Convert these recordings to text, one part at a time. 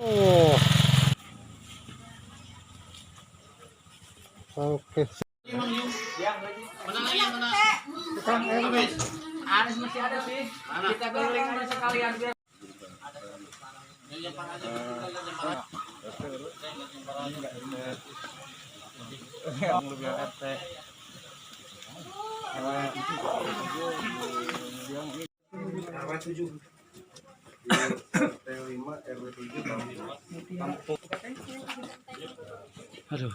Oh. Oke. Anis masih ada sih. Kita keliling aja sekalian biar. Yang lebih RT. RW 7. RT 5 RW 7 Kampung. Aduh.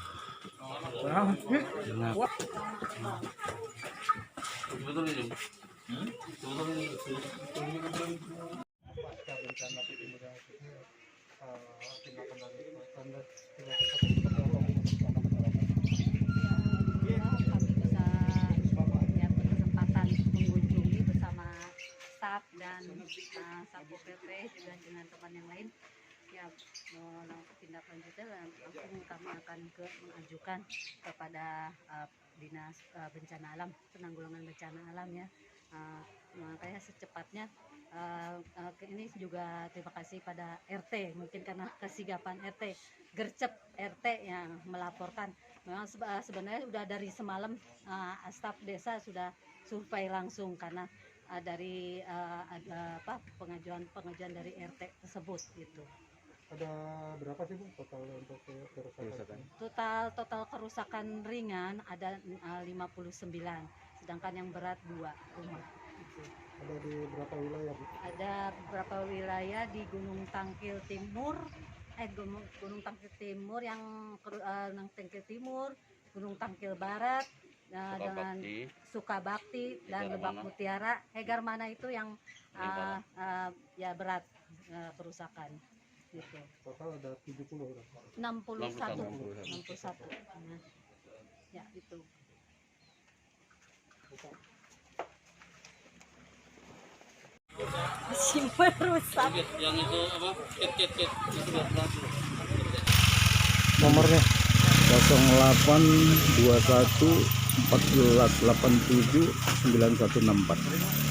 Mengunjungi bersama staf dan Satpol PP juga dengan teman yang lain ya, tindak lanjutnya langsung kami akan mengajukan kepada dinas bencana alam, penanggulangan bencana alam ya. Makanya secepatnya ini juga terima kasih pada RT, mungkin karena kesigapan RT, gercep RT yang melaporkan. Memang sebenarnya sudah dari semalam staf desa sudah survei langsung karena dari pengajuan dari RT tersebut gitu. Ada berapa sih Bu total untuk kerusakan? Total kerusakan ringan ada 59, sedangkan yang berat 2 rumah. Gitu. Ada di berapa wilayah Bu? Ada beberapa wilayah di Gunung Tangkil Timur, Gunung Tangkil Timur yang Tangkil Timur, Gunung Tangkil Barat, dengan Sukabakti dan Lebak Mutiara. Hegar mana itu yang ya berat kerusakan. Gitu. Total ada 70 orang. 61. Ya itu. Masih merusak. Yang itu apa? Ket itu berlaku. Nomornya 0821 1487 9164.